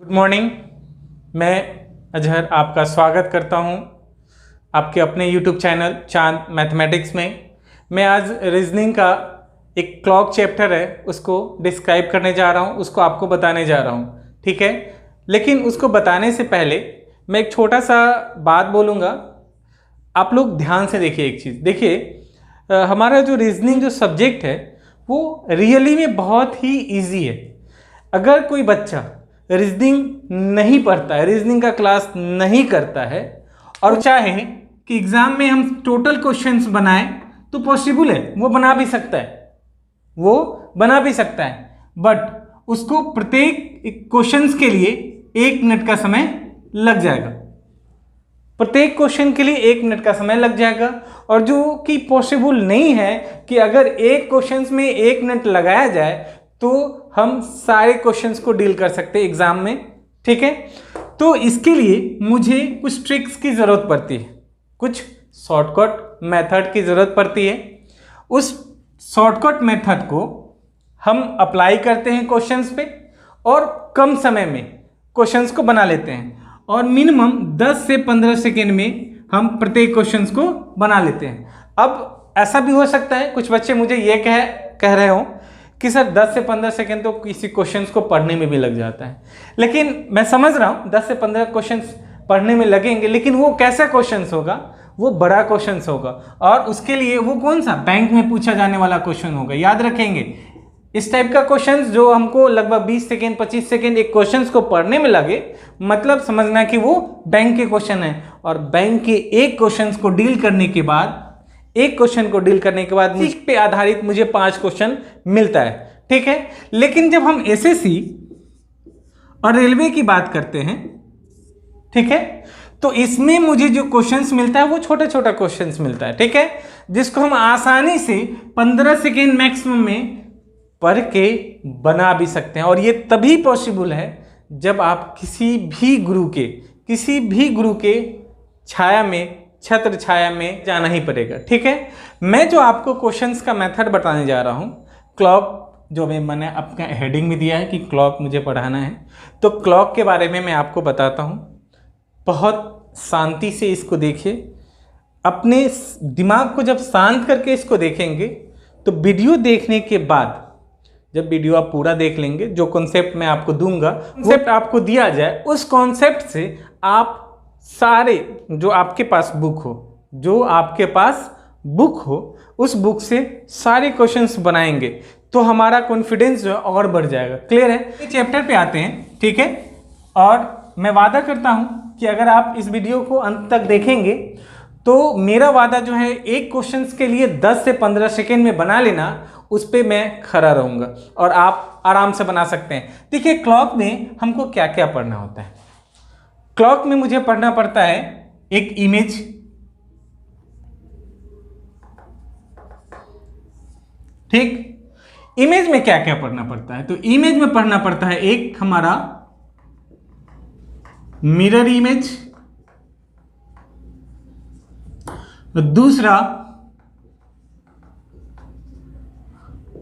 Good morning. मैं अजहर आपका स्वागत करता हूं आपके अपने यूट्यूब चैनल चांद मैथमेटिक्स में। मैं आज रीजनिंग का एक क्लॉक चैप्टर है उसको डिस्क्राइब करने जा रहा हूं, उसको आपको बताने जा रहा हूं, ठीक है। लेकिन उसको बताने से पहले मैं एक छोटा सा बात बोलूँगा। आप लोग ध्यान से देखिए एक चीज़। देखिए हमारा जो रीजनिंग जो सब्जेक्ट है वो रियली में बहुत ही ईजी है। अगर कोई बच्चा रीजनिंग नहीं पढ़ता है, रीजनिंग का क्लास नहीं करता है और चाहे कि एग्जाम में हम टोटल क्वेश्चंस बनाएं तो पॉसिबल है, वो बना भी सकता है, बट उसको प्रत्येक क्वेश्चंस के लिए 1 मिनट का समय लग जाएगा। प्रत्येक क्वेश्चन के लिए 1 मिनट का समय लग जाएगा और जो कि पॉसिबल नहीं है कि अगर एक क्वेश्चंस में 1 मिनट लगाया जाए तो हम सारे क्वेश्चंस को डील कर सकते हैं एग्जाम में, ठीक है। तो इसके लिए मुझे कुछ ट्रिक्स की ज़रूरत पड़ती है, कुछ शॉर्टकट मेथड की ज़रूरत पड़ती है। उस शॉर्टकट मेथड को हम अप्लाई करते हैं क्वेश्चंस पे और कम समय में क्वेश्चंस को बना लेते हैं और मिनिमम 10 से 15 सेकेंड में हम प्रत्येक क्वेश्चंस को बना लेते हैं। अब ऐसा भी हो सकता है कुछ बच्चे मुझे ये कह रहे हो कि सर 10 से 15 सेकेंड तो किसी क्वेश्चंस को पढ़ने में भी लग जाता है, लेकिन मैं समझ रहा हूँ 10 से 15 क्वेश्चंस पढ़ने में लगेंगे, लेकिन वो कैसा क्वेश्चंस होगा, वो बड़ा क्वेश्चंस होगा और उसके लिए वो कौन सा बैंक में पूछा जाने वाला क्वेश्चन होगा। याद रखेंगे इस टाइप का क्वेश्चंस जो हमको लगभग 20 सेकेंड 25 सेकेंड एक क्वेश्चंस को पढ़ने में लगे, मतलब समझना कि वो बैंक के क्वेश्चन है और बैंक के एक क्वेश्चन को डील करने के बाद इस पे आधारित मुझे 5 क्वेश्चन मिलता है, ठीक है। लेकिन जब हम एसएससी और रेलवे की बात करते हैं, ठीक है, तो इसमें मुझे जो क्वेश्चंस मिलता है वो छोटा छोटा क्वेश्चंस मिलता है, ठीक है, जिसको हम आसानी से 15 सेकेंड मैक्सिमम में पढ़ के बना भी सकते हैं। और ये तभी पॉसिबल है जब आप किसी भी गुरु के छत्र छाया में जाना ही पड़ेगा, ठीक है। मैं जो आपको क्वेश्चंस का मेथड बताने जा रहा हूँ, क्लॉक जो मैंने अपना हेडिंग में दिया है कि क्लॉक मुझे पढ़ाना है, तो क्लॉक के बारे में मैं आपको बताता हूँ। बहुत शांति से इसको देखिए, अपने दिमाग को जब शांत करके इसको देखेंगे तो वीडियो देखने के बाद जब वीडियो आप पूरा देख लेंगे, जो कॉन्सेप्ट मैं आपको दूंगा, कॉन्सेप्ट आपको दिया जाए, उस कॉन्सेप्ट से आप सारे जो आपके पास बुक हो उस बुक से सारे क्वेश्चंस बनाएंगे तो हमारा कॉन्फिडेंस जो है और बढ़ जाएगा। क्लियर है? इस चैप्टर पे आते हैं, ठीक है। और मैं वादा करता हूं कि अगर आप इस वीडियो को अंत तक देखेंगे तो मेरा वादा जो है एक क्वेश्चंस के लिए 10 से 15 सेकेंड में बना लेना, उस पर मैं खड़ा रहूंगा और आप आराम से बना सकते हैं। देखिए क्लॉक में हमको क्या क्या पढ़ना होता है। क्लॉक में मुझे पढ़ना पड़ता है एक इमेज, ठीक। इमेज में क्या क्या पढ़ना पड़ता है, तो इमेज में पढ़ना पड़ता है एक हमारा मिरर इमेज, दूसरा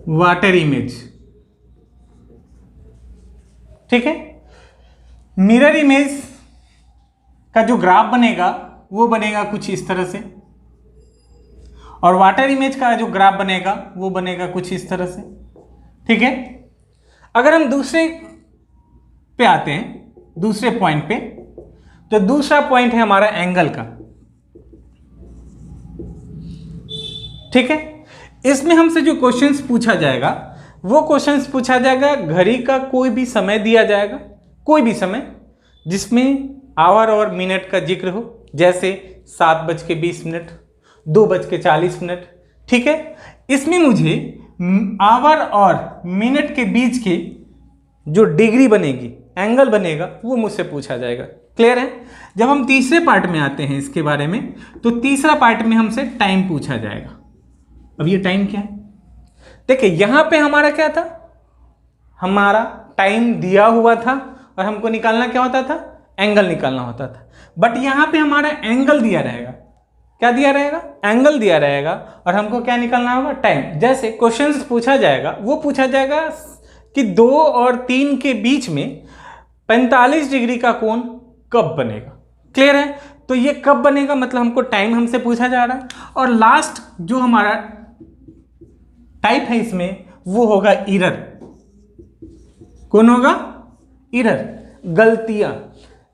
वाटर इमेज, ठीक है। मिरर इमेज का जो ग्राफ बनेगा वो बनेगा कुछ इस तरह से और वाटर इमेज का जो ग्राफ बनेगा वो बनेगा कुछ इस तरह से, ठीक है। अगर हम दूसरे पे आते हैं, दूसरे पॉइंट पे, तो दूसरा पॉइंट है हमारा एंगल का, ठीक है। इसमें हमसे जो क्वेश्चंस पूछा जाएगा वो क्वेश्चंस पूछा जाएगा घड़ी का कोई भी समय दिया जाएगा, कोई भी समय जिसमें आवर और मिनट का जिक्र हो, जैसे 7:20, 2:40, ठीक है। इसमें मुझे आवर और मिनट के बीच के जो डिग्री बनेगी, एंगल बनेगा, वो मुझसे पूछा जाएगा। क्लियर है? जब हम तीसरे पार्ट में आते हैं इसके बारे में, तो तीसरा पार्ट में हमसे टाइम पूछा जाएगा। अब ये टाइम क्या है? देखिए यहां पे हमारा क्या था, हमारा टाइम दिया हुआ था और हमको निकालना क्या होता था, एंगल निकालना होता था। बट यहां पे हमारा एंगल दिया रहेगा, क्या दिया रहेगा, एंगल दिया रहेगा और हमको क्या निकालना होगा, टाइम। जैसे क्वेश्चंस पूछा जाएगा, वो पूछा जाएगा कि 2 और 3 के बीच में 45 डिग्री का कोण कब बनेगा। क्लियर है। तो ये कब बनेगा मतलब हमको टाइम हमसे पूछा जा रहा है। और लास्ट जो हमारा टाइप है इसमें वो होगा एरर। कौन होगा? एरर, गलतियां।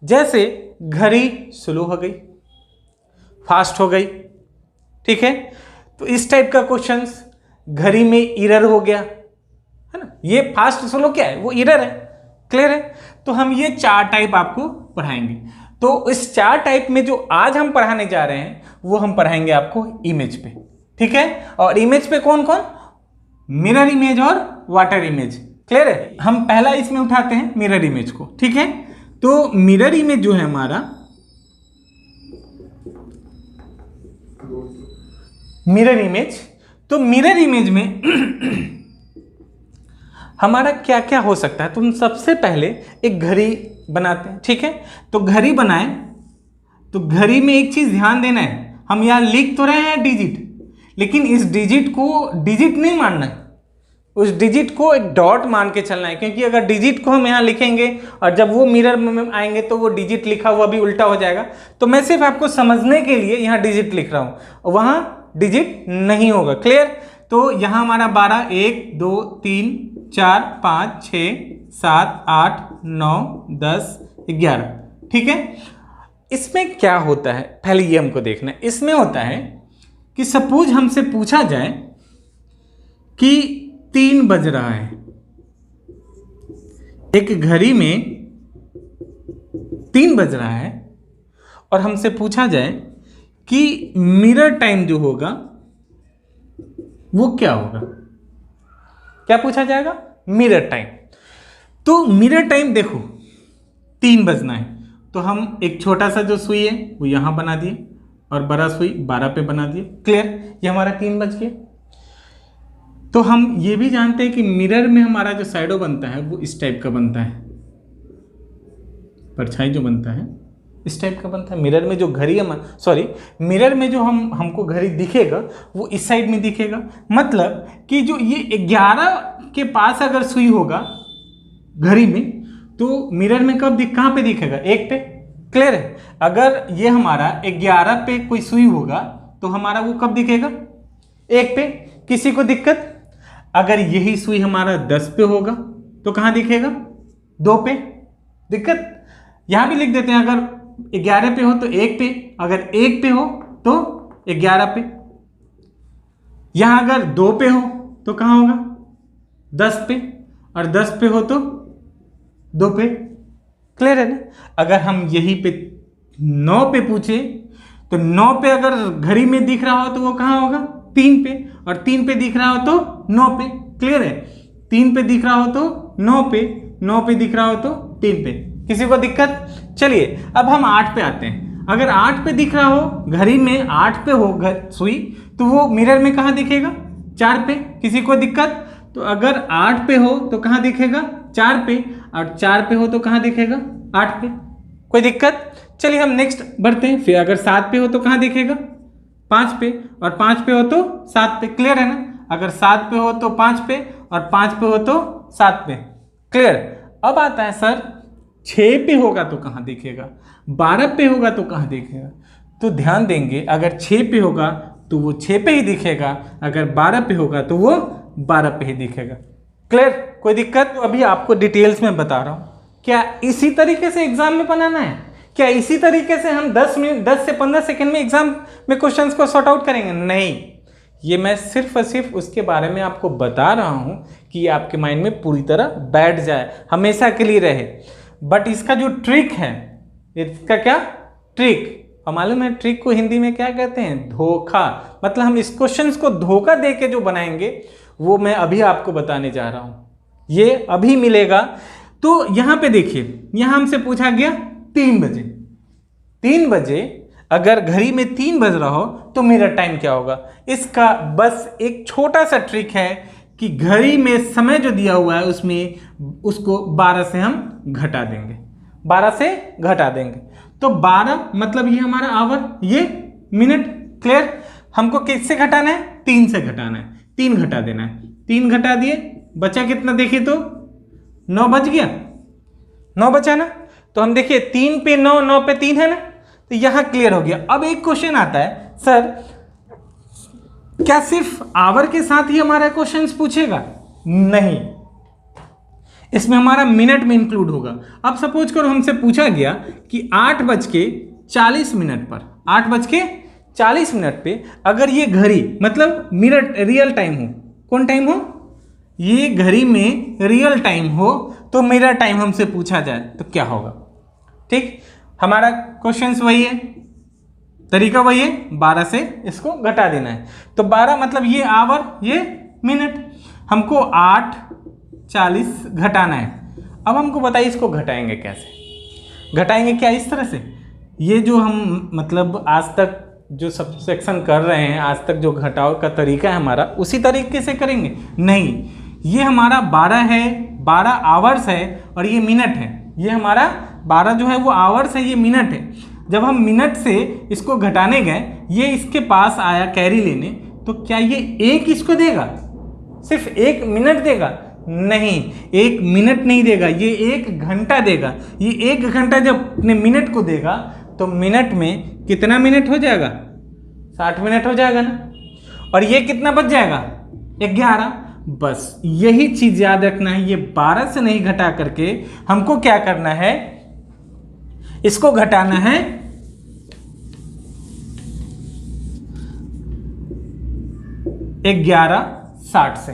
जैसे घड़ी स्लो हो गई, फास्ट हो गई, ठीक है। तो इस टाइप का क्वेश्चंस, घड़ी में एरर हो गया है ना, ये फास्ट स्लो क्या है, वो एरर है। क्लियर है। तो हम ये 4 टाइप आपको पढ़ाएंगे। तो इस 4 टाइप में जो आज हम पढ़ाने जा रहे हैं वो हम पढ़ाएंगे आपको इमेज पे, ठीक है। और इमेज पे कौन कौन? मिरर इमेज और वाटर इमेज। क्लियर है। हम पहला इसमें उठाते हैं मिरर इमेज को, ठीक है। तो मिरर इमेज जो है हमारा, मिरर इमेज, तो मिरर इमेज में हमारा क्या क्या हो सकता है। तो हम सबसे पहले एक घड़ी बनाते हैं, ठीक है। तो घड़ी बनाएं तो घड़ी में एक चीज ध्यान देना है, हम यहां लिख तो रहे हैं डिजिट, लेकिन इस डिजिट को डिजिट नहीं मानना है, उस डिजिट को एक डॉट मान के चलना है। क्योंकि अगर डिजिट को हम यहाँ लिखेंगे और जब वो मिरर में आएंगे तो वो डिजिट लिखा हुआ भी उल्टा हो जाएगा। तो मैं सिर्फ आपको समझने के लिए यहाँ डिजिट लिख रहा हूँ, वहाँ डिजिट नहीं होगा। क्लियर। तो यहाँ हमारा 12, 1 2 3 4 5 6 7 8 9 10 11, ठीक है। इसमें क्या होता है पहले ये हमको देखना है। इसमें होता है कि सपोज हमसे पूछा जाए कि 3 बज रहा है, एक घड़ी में 3 बज रहा है, और हमसे पूछा जाए कि मिरर टाइम जो होगा वो क्या होगा। क्या पूछा जाएगा? Mirror time. तो मिरर टाइम देखो 3 बजना है, तो हम एक छोटा सा जो सुई है वो यहां बना दिए और बड़ा सुई 12 पे बना दिए। क्लियर। ये हमारा 3 बज गया। तो हम ये भी जानते हैं कि मिरर में हमारा जो शैडो बनता है वो इस टाइप का बनता है, परछाई जो बनता है इस टाइप का बनता है। मिरर में जो घड़ी मिरर में जो हमको घड़ी दिखेगा वो इस साइड में दिखेगा। मतलब कि जो ये 11 के पास अगर सुई होगा घड़ी में, तो मिरर में कहाँ पे दिखेगा? 1 पे। क्लियर है। अगर ये हमारा 11 पे कोई सुई होगा तो हमारा वो कब दिखेगा? 1 पे। किसी को दिक्कत? अगर यही सुई हमारा 10 पे होगा तो कहाँ दिखेगा? 2 पे। दिक्कत? यहां भी लिख देते हैं, अगर 11 पे हो तो 1 पे, अगर 1 पे हो तो 11 पे। यहां अगर 2 पे हो तो कहां होगा? 10 पे, और 10 पे हो तो 2 पे। क्लियर है ना। अगर हम यही पे 9 पे पूछे तो 9 पे अगर घड़ी में दिख रहा हो तो वो कहां होगा? 3 पे, और 3 पे दिख रहा हो तो 9 पे। क्लियर है। 3 पे दिख रहा हो तो 9 पे, 9 पे दिख रहा हो तो 3 पे। किसी को दिक्कत? चलिए अब हम 8 पे आते हैं। अगर 8 पे दिख रहा हो, घड़ी में 8 पे हो सुई, तो वो मिरर में कहाँ दिखेगा? 4 पे। किसी को दिक्कत? तो अगर 8 पे हो तो कहाँ दिखेगा? 4 पे, और 4 पे हो तो कहाँ दिखेगा? 8 पे। कोई दिक्कत? चलिए हम नेक्स्ट बढ़ते हैं। फिर अगर 7 पे हो तो कहाँ दिखेगा? 5 पे, और 5 पे हो तो 7 पे। क्लियर है ना। अगर 7 पे हो तो 5 पे, और 5 पे हो तो 7 पे। क्लियर। अब आता है सर 6 पे होगा तो कहाँ दिखेगा? 12 पे होगा तो कहाँ दिखेगा? तो ध्यान देंगे, अगर 6 पे होगा तो वो 6 पे ही दिखेगा, अगर 12 पे होगा तो वो 12 पे ही दिखेगा। क्लियर? कोई दिक्कत? तो अभी आपको डिटेल्स में बता रहा हूँ। क्या इसी तरीके से एग्जाम में बनाना है? क्या इसी तरीके से हम 10 से 15 सेकंड में एग्जाम में क्वेश्चंस को सॉर्ट आउट करेंगे? नहीं, ये मैं सिर्फ और सिर्फ उसके बारे में आपको बता रहा हूं कि ये आपके माइंड में पूरी तरह बैठ जाए, हमेशा के लिए रहे। बट इसका जो ट्रिक है, इसका क्या ट्रिक, और मालूम है ट्रिक को हिंदी में क्या कहते हैं? धोखा। मतलब हम इस क्वेश्चंस को धोखा दे के जो बनाएंगे वो मैं अभी आपको बताने जा रहा हूं, ये अभी मिलेगा। तो यहां पे देखिए, यहां हमसे पूछा गया 3 बजे। 3 बजे अगर घड़ी में 3 बज रहा हो तो मिरर टाइम क्या होगा? इसका बस एक छोटा सा ट्रिक है कि घड़ी में समय जो दिया हुआ है उसमें उसको 12 से हम घटा देंगे, 12 से घटा देंगे। तो 12 मतलब ये हमारा आवर, ये मिनट। क्लियर? हमको किससे घटाना है? 3 से घटाना है, 3 घटा देना है। 3 घटा दिए, बचा कितना देखिए तो 9 बज गया। 9 बचा ना, तो हम देखिए 3 पे 9, 9 पे 3 है ना, तो यहां क्लियर हो गया। अब एक क्वेश्चन आता है, सर क्या सिर्फ आवर के साथ ही हमारा क्वेश्चंस पूछेगा? नहीं, इसमें हमारा मिनट में इंक्लूड होगा। अब सपोज करो हमसे पूछा गया कि 8:40 पर 8:40 पे अगर ये घड़ी मतलब मिनट रियल टाइम हो, कौन टाइम हो, ये घड़ी में रियल टाइम हो, तो मेरा टाइम हमसे पूछा जाए तो क्या होगा? ठीक, हमारा क्वेश्चंस वही है, तरीका वही है, 12 से इसको घटा देना है। तो 12 मतलब ये आवर, ये मिनट, हमको 8:40 घटाना है। अब हमको बताइए इसको घटाएंगे कैसे? घटाएंगे क्या? इस तरह से, ये जो हम मतलब आज तक जो सब्सट्रैक्शन कर रहे हैं, आज तक जो घटाव का तरीका है हमारा, उसी तरीके से करेंगे? नहीं, ये हमारा 12 है, 12 आवर्स है और ये मिनट है। ये हमारा 12 जो है वो आवर्स है, ये मिनट है। जब हम मिनट से इसको घटाने गए, ये इसके पास आया कैरी लेने, तो क्या ये एक इसको देगा? सिर्फ 1 मिनट देगा? नहीं, 1 मिनट नहीं देगा, ये 1 घंटा देगा। ये 1 घंटा जब अपने मिनट को देगा तो मिनट में कितना मिनट हो जाएगा? 60 मिनट हो जाएगा ना। और ये कितना बच जाएगा? 11। बस यही चीज याद रखना है, ये 12 से नहीं घटा करके हमको क्या करना है, इसको घटाना है 11:60 से।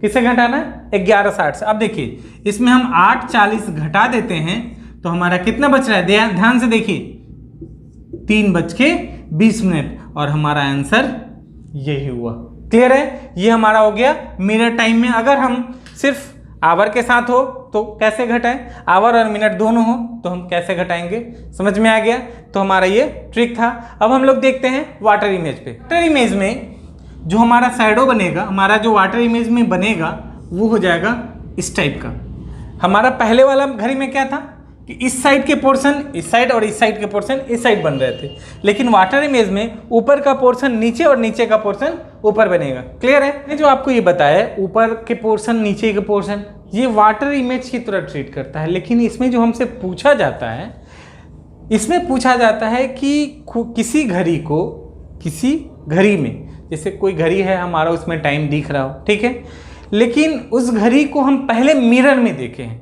किसे घटाना है? 11:60 से। अब देखिए इसमें हम 8:40 घटा देते हैं तो हमारा कितना बच रहा है? ध्यान से देखिए, 3:20 और हमारा आंसर यही हुआ। क्लियर है? ये हमारा हो गया मिनट टाइम में। अगर हम सिर्फ आवर के साथ हो तो कैसे घटाएं, आवर और मिनट दोनों हो तो हम कैसे घटाएंगे? समझ में आ गया? तो हमारा ये ट्रिक था। अब हम लोग देखते हैं वाटर इमेज पे। वाटर इमेज में जो हमारा शैडो बनेगा, हमारा जो वाटर इमेज में बनेगा वो हो जाएगा इस टाइप का। हमारा पहले वाला घड़ी में क्या था कि इस साइड के पोर्शन इस साइड और इस साइड के पोर्शन इस साइड बन रहे थे, लेकिन वाटर इमेज में ऊपर का पोर्शन नीचे और नीचे का पोर्शन ऊपर बनेगा। क्लियर है? मैंने जो आपको ये बताया है, ऊपर के पोर्शन नीचे के पोर्शन, ये वाटर इमेज की तरह ट्रीट करता है। लेकिन इसमें जो हमसे पूछा जाता है, इसमें पूछा जाता है कि किसी घड़ी को, किसी घड़ी में, जैसे कोई घड़ी है हमारा, उसमें टाइम दिख रहा हो, ठीक है, लेकिन उस घड़ी को हम पहले मिरर में देखे हैं।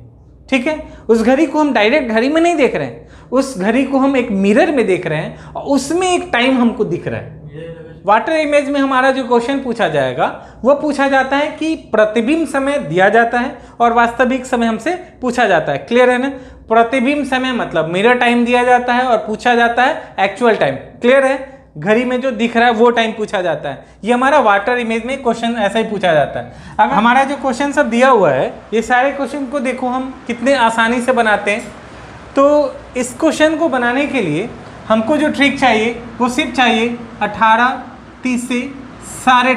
ठीक है, उस घड़ी को हम डायरेक्ट घड़ी में नहीं देख रहे हैं, उस घड़ी को हम एक मिरर में देख रहे हैं और उसमें एक टाइम हमको दिख रहा है। वाटर इमेज में हमारा जो क्वेश्चन पूछा जाएगा वो पूछा जाता है कि प्रतिबिंब समय दिया जाता है और वास्तविक समय हमसे पूछा जाता है। क्लियर है ना? प्रतिबिंब समय मतलब मिरर टाइम दिया जाता है और पूछा जाता है एक्चुअल टाइम। क्लियर है? घड़ी में जो दिख रहा है वो टाइम पूछा जाता है। ये हमारा वाटर इमेज में क्वेश्चन ऐसा ही पूछा जाता है। अगर हमारा जो क्वेश्चन सब दिया हुआ है, ये सारे क्वेश्चन को देखो हम कितने आसानी से बनाते हैं। तो इस क्वेश्चन को बनाने के लिए हमको जो ट्रिक चाहिए वो सिर्फ चाहिए 18:30 से सारे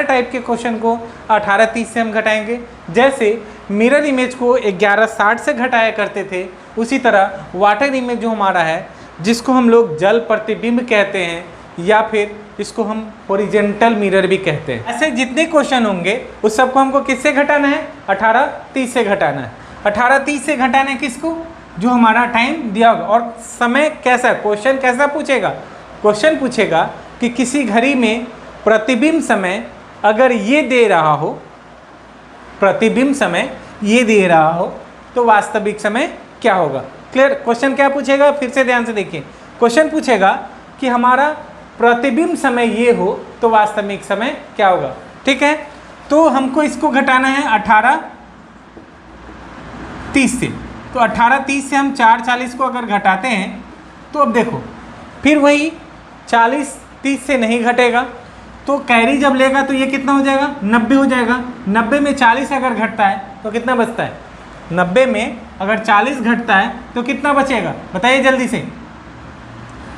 टाइप के क्वेश्चन को 18:30 से हम घटाएंगे। जैसे मिरर इमेज को 11:60 से घटाया करते थे, उसी तरह वाटर इमेज जो हमारा है, जिसको हम लोग जल प्रतिबिंब कहते हैं या फिर इसको हम हॉरिजॉन्टल मिरर भी कहते हैं, ऐसे जितने क्वेश्चन होंगे उस सबको हमको किससे घटाना है? 18:30 से घटाना है। 18:30 से घटाना है किसको? जो हमारा टाइम दिया होगा। और समय कैसा, क्वेश्चन कैसा पूछेगा? क्वेश्चन पूछेगा कि किसी घड़ी में प्रतिबिंब समय अगर ये दे रहा हो, प्रतिबिंब समय ये दे रहा हो, तो वास्तविक समय क्या होगा? क्लियर? क्वेश्चन क्या पूछेगा? फिर से ध्यान से देखिए। क्वेश्चन पूछेगा कि हमारा प्रतिबिंब समय ये हो तो वास्तविक समय क्या होगा। ठीक है, तो हमको इसको घटाना है 18:30 से। तो 18:30 से हम 4:40 को अगर घटाते हैं तो अब देखो फिर वही 40:30 से नहीं घटेगा, तो कैरी जब लेगा तो ये कितना हो जाएगा? 90 हो जाएगा। 90 में 40 अगर घटता है तो कितना बचता है? 90 में अगर 40 घटता है तो कितना बचेगा? बताइए जल्दी से।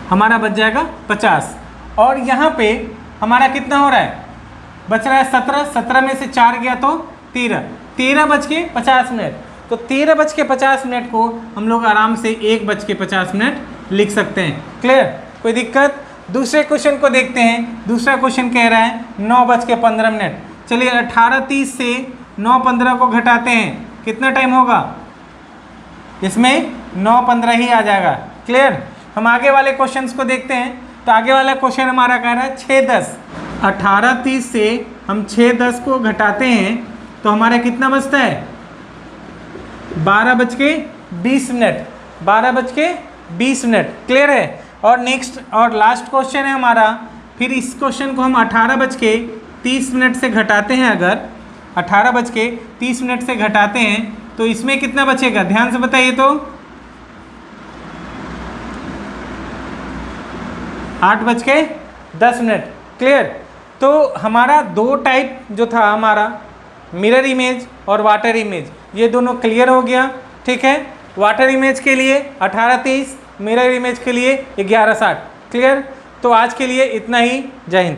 हमारा बच जाएगा 50। और यहाँ पे हमारा कितना हो रहा है? बच रहा है 17। 17 में से 4 गया तो 13। 13 बज के 50 मिनट। तो 13 बज के 50 मिनट को हम लोग आराम से 1 बज के 50 मिनट लिख सकते हैं। क्लियर? कोई दिक्कत? दूसरे क्वेश्चन को देखते हैं। दूसरा क्वेश्चन कह रहा है 9 बज के 15 मिनट। चलिए 18:30 से 9:15 को घटाते हैं, कितना टाइम होगा? इसमें 9-15 ही आ जाएगा। क्लियर। हम आगे वाले क्वेश्चंस को देखते हैं। तो आगे वाला क्वेश्चन हमारा कह रहा है 6-10। 18:30 से हम 6:10 को घटाते हैं तो हमारा कितना बचता है? 12:20। 12:20। क्लियर है। और नेक्स्ट और लास्ट क्वेश्चन है हमारा, फिर इस क्वेश्चन को हम 18:30 से घटाते हैं। अगर 18:30 से घटाते हैं तो इसमें कितना बचेगा? ध्यान से बताइए तो 8:10। क्लियर। तो हमारा दो टाइप जो था हमारा, मिरर इमेज और वाटर इमेज, ये दोनों क्लियर हो गया। ठीक है। वाटर इमेज के लिए 18:30, मिरर इमेज के लिए 11:60। क्लियर। तो आज के लिए इतना ही। जय हिंद।